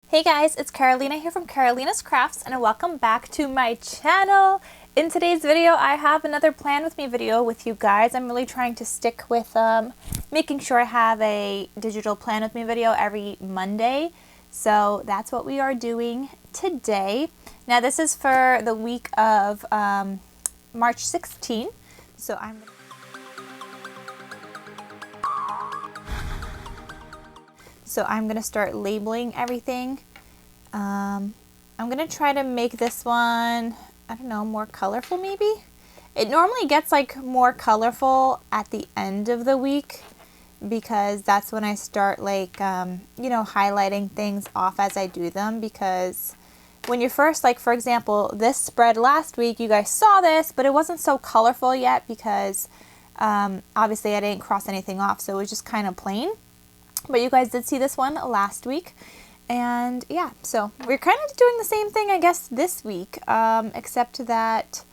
Hey guys, it's Carolina here from KarolinasKrafts and welcome back to my channel. In today's video, I have another plan with me video with you guys. I'm really trying to stick with making sure I have a digital plan with me video every Monday. So that's what we are doing today. Now this is for the week of March 16. So I'm going to start labeling everything. I'm going to try to make this one, I don't know, more colorful maybe? It normally gets like more colorful at the end of the week because that's when I start like, you know, highlighting things off as I do them, because when you're first, like for example, this spread last week, you guys saw this, but it wasn't so colorful yet because obviously I didn't cross anything off, so it was just kind of plain. But you guys did see this one last week, and yeah, so we're kind of doing the same thing I guess this week, except that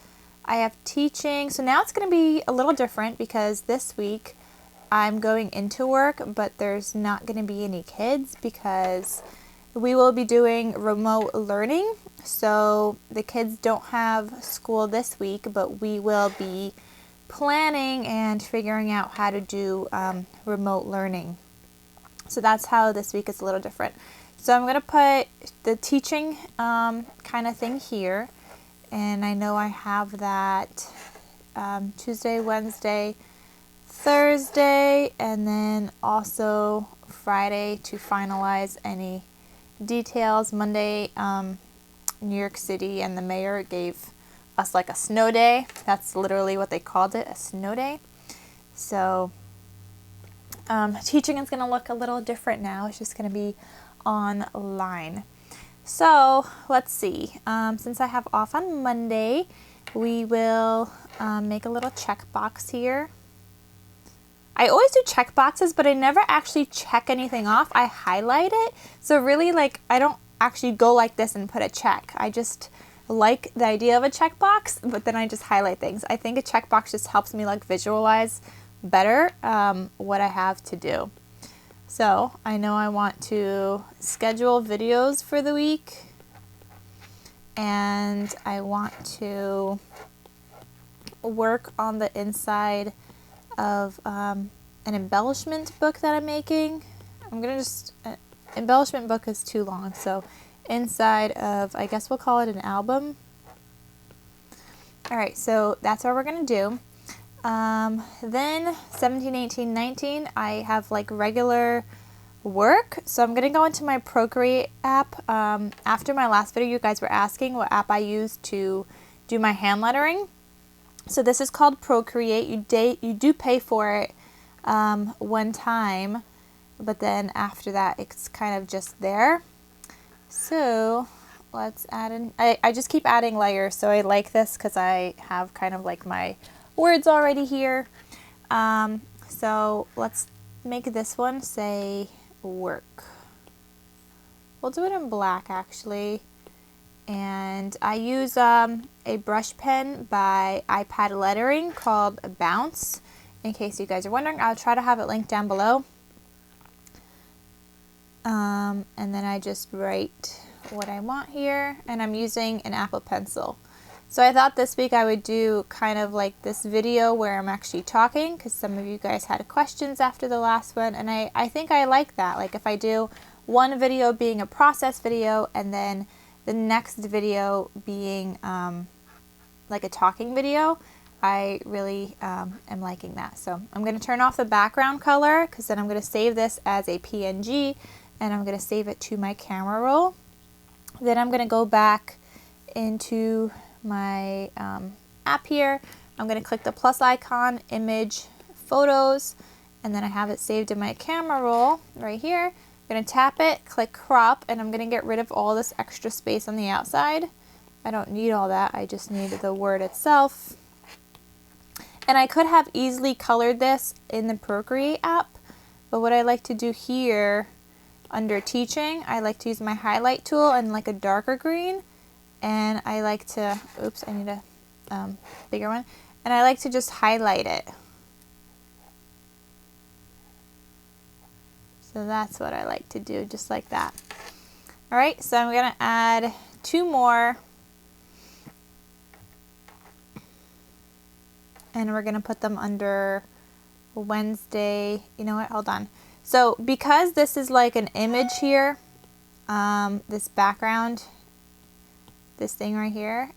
I have teaching. So now it's going to be a little different because this week I'm going into work, but there's not going to be any kids because we will be doing remote learning. So the kids don't have school this week, but we will be planning and figuring out how to do remote learning. So that's how this week is a little different. So I'm going to put the teaching kind of thing here. And I know I have that Tuesday, Wednesday, Thursday, and then also Friday to finalize any details. Monday, New York City and the mayor gave us like a snow day. That's literally what they called it, a snow day. So teaching is going to look a little different now. It's just going to be online. So let's see. Since I have off on Monday, we will make a little checkbox here. I always do check boxes, but I never actually check anything off. I highlight it. So really, like, I don't actually go like this and put a check. I just like the idea of a checkbox, but then I just highlight things. I think a checkbox just helps me like visualize better what I have to do. So I know I want to schedule videos for the week, and I want to work on the inside of an embellishment book that I'm making. I'm gonna just embellishment book is too long, so inside of, I guess we'll call it an album. Alright, so that's what we're gonna do. Then 17, 18, 19, I have like regular work. So I'm going to go into my Procreate app. After my last video, you guys were asking what app I use to do my hand lettering. So this is called Procreate. You do pay for it one time, but then after that, it's kind of just there. So let's add in, I just keep adding layers. So I like this because I have kind of like my words already here. So let's make this one say work. We'll do it in black actually. And I use a brush pen by iPad Lettering called Bounce. In case you guys are wondering, I'll try to have it linked down below. And then I just write what I want here, and I'm using an Apple Pencil. So I thought this week I would do kind of like this video where I'm actually talking, because some of you guys had questions after the last one, and I think I like that. Like if I do one video being a process video and then the next video being like a talking video, I really am liking that. So I'm going to turn off the background color because then I'm going to save this as a PNG and I'm going to save it to my camera roll. Then I'm going to go back into my app here. I'm going to click the plus icon, image, photos, and then I have it saved in my camera roll right here. I'm going to tap it, click crop, and I'm going to get rid of all this extra space on the outside. I don't need all that, I just need the word itself. And I could have easily colored this in the Procreate app, but what I like to do here under teaching, I like to use my highlight tool and like a darker green. And I like to, oops, I need a bigger one. And I like to just highlight it. So that's what I like to do, just like that. All right, so I'm gonna add 2 more. And we're gonna put them under Wednesday. You know what, hold on. So because this is like an image here, this background, this thing right here,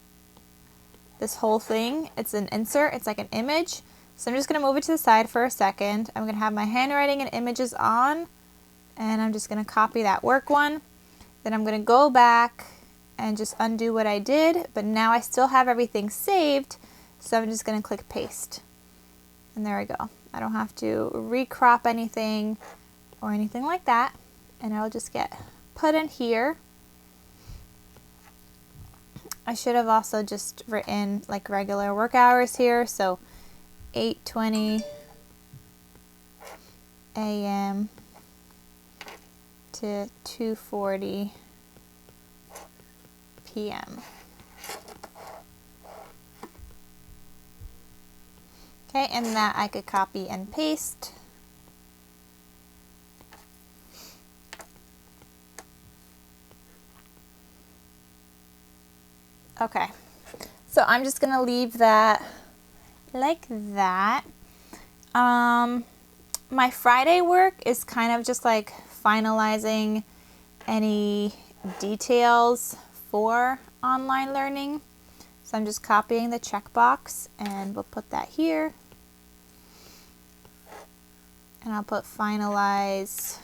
this whole thing, it's an insert, it's like an image. So I'm just gonna move it to the side for a second. I'm gonna have my handwriting and images on, and I'm just gonna copy that work one. Then I'm gonna go back and just undo what I did, but now I still have everything saved, so I'm just gonna click paste. And there we go. I don't have to recrop anything or anything like that, and it'll just get put in here. I should have also just written like regular work hours here, so 8:20 a.m. to 2:40 p.m. Okay, and that I could copy and paste. Okay, so I'm just gonna leave that like that. My Friday work is kind of just like finalizing any details for online learning. So I'm just copying the checkbox, and we'll put that here. And I'll put finalize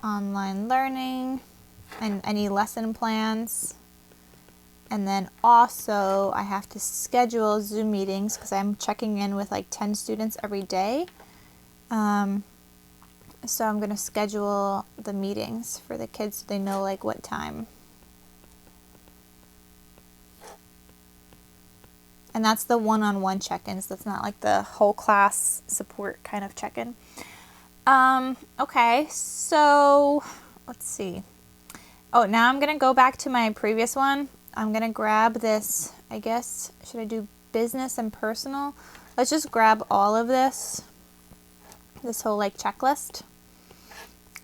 online learning and any lesson plans. And then also I have to schedule Zoom meetings because I'm checking in with like 10 students every day. So I'm going to schedule the meetings for the kids so they know like what time. And that's the one-on-one check-ins. That's not like the whole class support kind of check-in. Okay, so let's see. Oh, now I'm going to go back to my previous one. I'm going to grab this, I guess, should I do business and personal? Let's just grab all of this whole like checklist.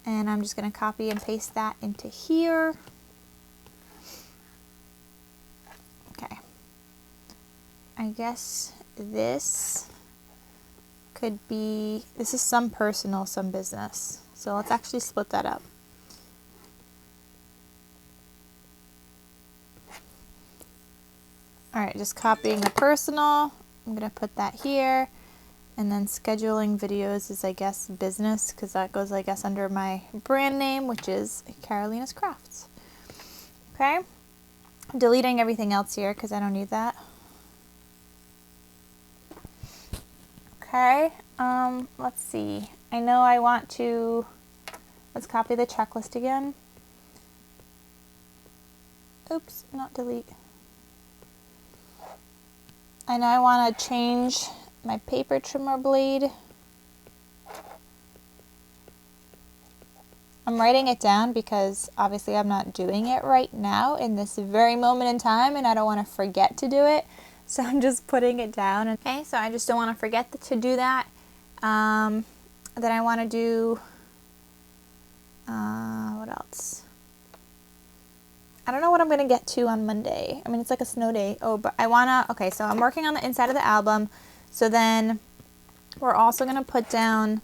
And I'm just going to copy and paste that into here. Okay. I guess this could be, this is some personal, some business. So let's actually split that up. All right, just copying the personal. I'm going to put that here. And then scheduling videos is, I guess, business, because that goes, I guess, under my brand name, which is KarolinasKrafts. Okay. I'm deleting everything else here because I don't need that. Okay. Let's see. I know I want to, let's copy the checklist again. Oops, not delete. I know I want to change my paper trimmer blade. I'm writing it down because obviously I'm not doing it right now in this very moment in time, and I don't want to forget to do it. So I'm just putting it down. Okay, so I just don't want to forget to do that. Then I want to do, what else? I don't know what I'm going to get to on Monday. I mean, it's like a snow day. Oh, but I want to, okay, so I'm working on the inside of the album. So then we're also going to put down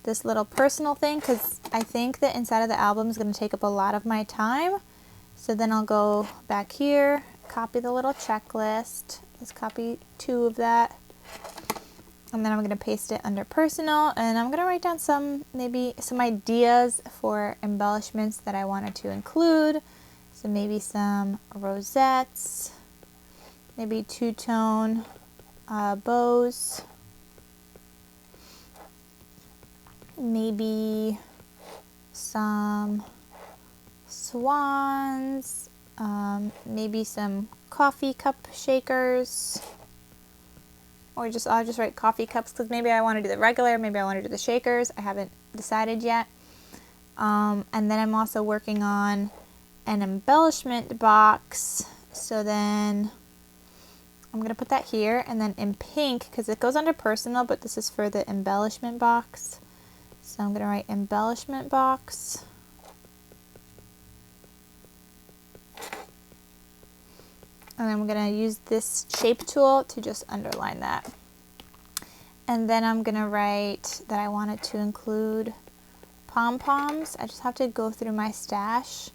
this little personal thing because I think the inside of the album is going to take up a lot of my time. So then I'll go back here, copy the little checklist. Let's copy 2 of that. And then I'm going to paste it under personal, and I'm going to write down maybe some ideas for embellishments that I wanted to include. So maybe some rosettes, maybe 2-tone bows, maybe some swans, maybe some coffee cup shakers, or I'll just write coffee cups because maybe I want to do the regular, maybe I want to do the shakers. I haven't decided yet. And then I'm also working on an embellishment box. So then I'm going to put that here, and then in pink, because it goes under personal, but this is for the embellishment box. So I'm going to write embellishment box. And I'm going to use this shape tool to just underline that. And then I'm going to write that I want it to include pom-poms. I just have to go through my stash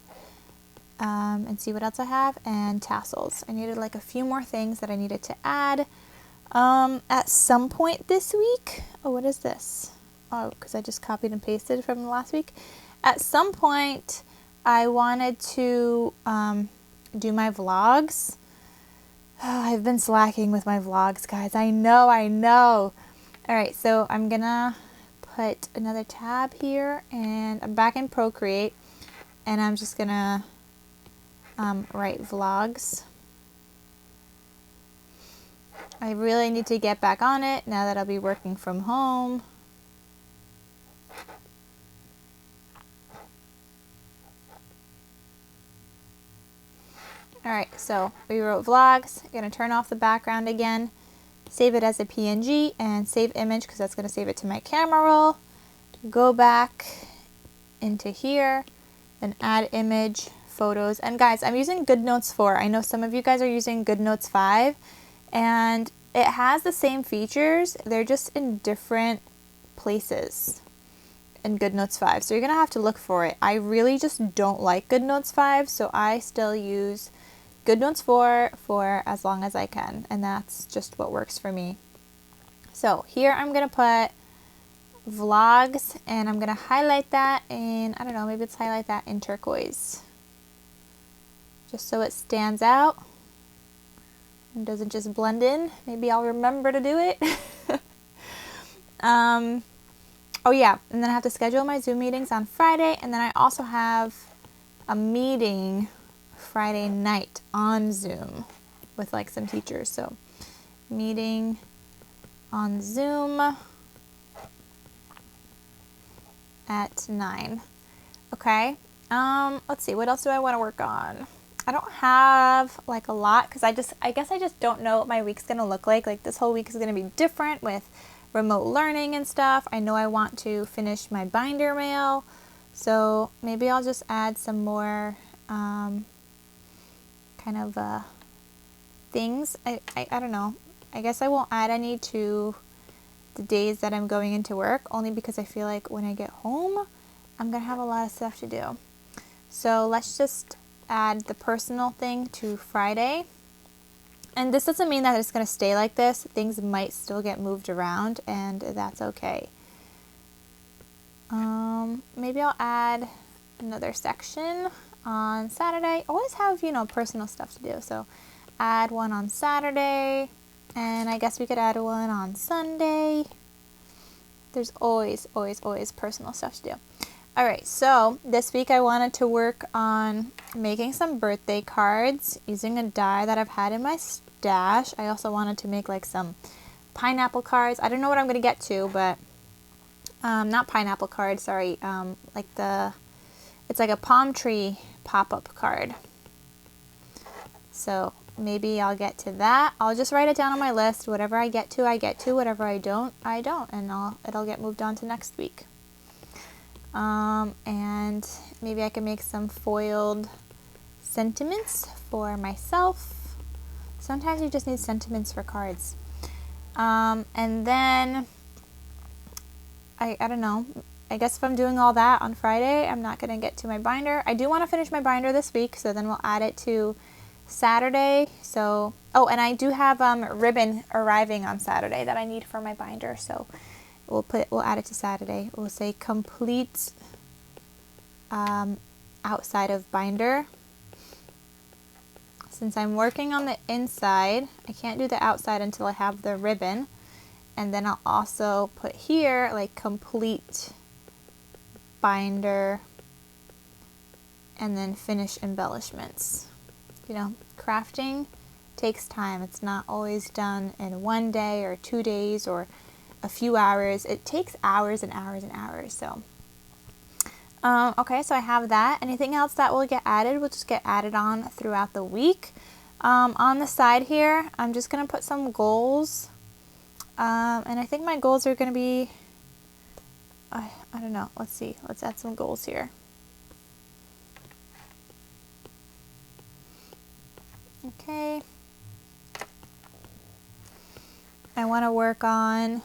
and see what else I have, and tassels. I needed like a few more things that I needed to add at some point this week. Oh, what is this? Oh, because I just copied and pasted from last week. At some point, I wanted to do my vlogs. Oh, I've been slacking with my vlogs, guys. I know. All right, so I'm gonna put another tab here, and I'm back in Procreate, and I'm just gonna write vlogs. I really need to get back on it now that I'll be working from home. Alright, so we wrote vlogs. I'm going to turn off the background again, save it as a PNG, and save image because that's going to save it to my camera roll. Go back into here, then add image, photos. And guys, I'm using GoodNotes 4. I know some of you guys are using GoodNotes 5, and it has the same features. They're just in different places in GoodNotes 5. So you're going to have to look for it. I really just don't like GoodNotes 5, so I still use GoodNotes 4 for as long as I can, and that's just what works for me. So here I'm going to put vlogs, and I'm going to highlight that in, I don't know, maybe let's highlight that in turquoise, just so it stands out and doesn't just blend in. Maybe I'll remember to do it. Oh yeah, and then I have to schedule my Zoom meetings on Friday, and then I also have a meeting Friday night on Zoom with like some teachers. So meeting on Zoom at 9. Okay. Let's see, what else do I want to work on? I don't have like a lot because I guess I just don't know what my week's gonna look like. Like this whole week is gonna be different with remote learning and stuff. I know I want to finish my binder mail, so maybe I'll just add some more kind of things. I don't know. I guess I won't add any to the days that I'm going into work, only because I feel like when I get home I'm gonna have a lot of stuff to do. So let's just add the personal thing to Friday. And this doesn't mean that it's going to stay like this. Things might still get moved around, and that's okay. Maybe I'll add another section on Saturday. I always have, you know, personal stuff to do. So add one on Saturday, and I guess we could add one on Sunday. There's always personal stuff to do. All right, so this week I wanted to work on making some birthday cards using a die that I've had in my stash. I also wanted to make like some pineapple cards. I don't know what I'm going to get to, but not pineapple cards, sorry. It's like a palm tree pop-up card. So maybe I'll get to that. I'll just write it down on my list. Whatever I get to, I get to. Whatever I don't, and it'll get moved on to next week. And maybe I can make some foiled sentiments for myself. Sometimes you just need sentiments for cards. And then, I don't know, I guess if I'm doing all that on Friday, I'm not going to get to my binder. I do want to finish my binder this week, so then we'll add it to Saturday. So, oh, and I do have ribbon arriving on Saturday that I need for my binder, so we'll add it to Saturday. We'll say complete outside of binder. Since I'm working on the inside, I can't do the outside until I have the ribbon. And then I'll also put here like complete binder and then finish embellishments. You know, crafting takes time. It's not always done in one day or 2 days or a few hours. It takes hours and hours and hours. So okay, so I have that. Anything else that will get added will just get added on throughout the week. On the side here, I'm just going to put some goals. And I think my goals are going to be I don't know. Let's see. Let's add some goals here. Okay. I want to work on,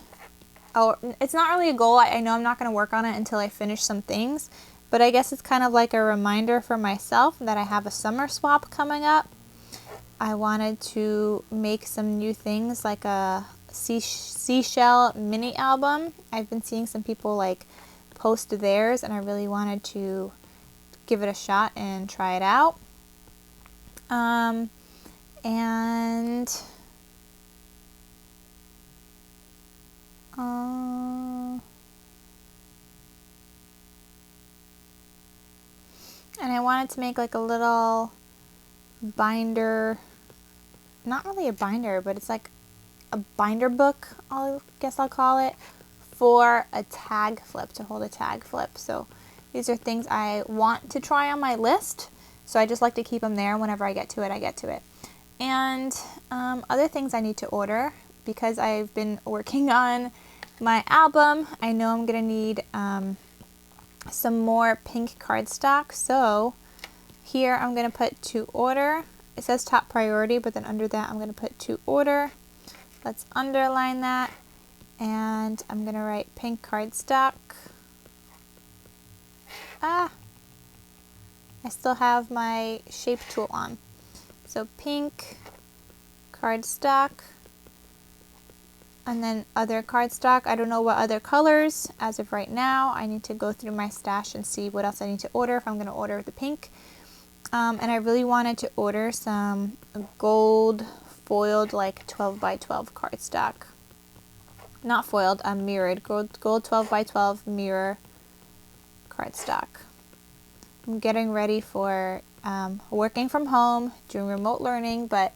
oh, it's not really a goal. I know I'm not going to work on it until I finish some things, but I guess it's kind of like a reminder for myself that I have a summer swap coming up. I wanted to make some new things like a seashell mini album. I've been seeing some people like post theirs, and I really wanted to give it a shot and try it out. And I wanted to make like a little binder, not really a binder, but it's like a binder book, I guess I'll call it, for a tag flip, to hold a tag flip. So these are things I want to try on my list, so I just like to keep them there. Whenever I get to it, I get to it. And other things I need to order, because I've been working on my album. I know I'm gonna need some more pink cardstock, so here I'm gonna put to order. It says top priority, but then under that I'm gonna put to order. Let's underline that, and I'm gonna write pink cardstock. I still have my shape tool on. So pink cardstock, and then other cardstock. I don't know what other colors as of right now. I need to go through my stash and see what else I need to order if I'm going to order the pink. And I really wanted to order some gold foiled, like 12 by 12 cardstock. Not foiled, mirrored. Gold 12 by 12 mirror cardstock. I'm getting ready for working from home, doing remote learning, but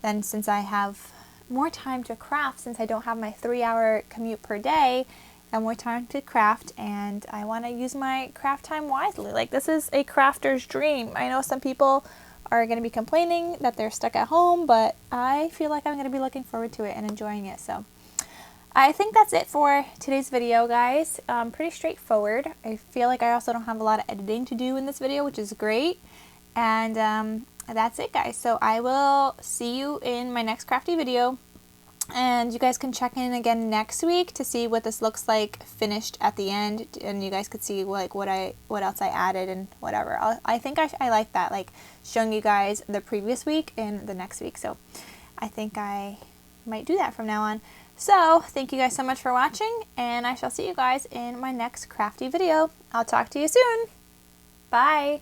then since I have more time to craft, since I don't have my 3-hour commute per day, I have more time to craft, and I want to use my craft time wisely. Like, this is a crafter's dream. I know some people are going to be complaining that they're stuck at home, but I feel like I'm going to be looking forward to it and enjoying it. So I think that's it for today's video, guys. Pretty straightforward. I feel like I also don't have a lot of editing to do in this video, which is great. And that's it, guys. So I will see you in my next crafty video, and you guys can check in again next week to see what this looks like finished at the end, and you guys could see like what else I added and whatever. I think I like that, like showing you guys the previous week and the next week. So I think I might do that from now on. So thank you guys so much for watching, and I shall see you guys in my next crafty video. I'll talk to you soon. Bye.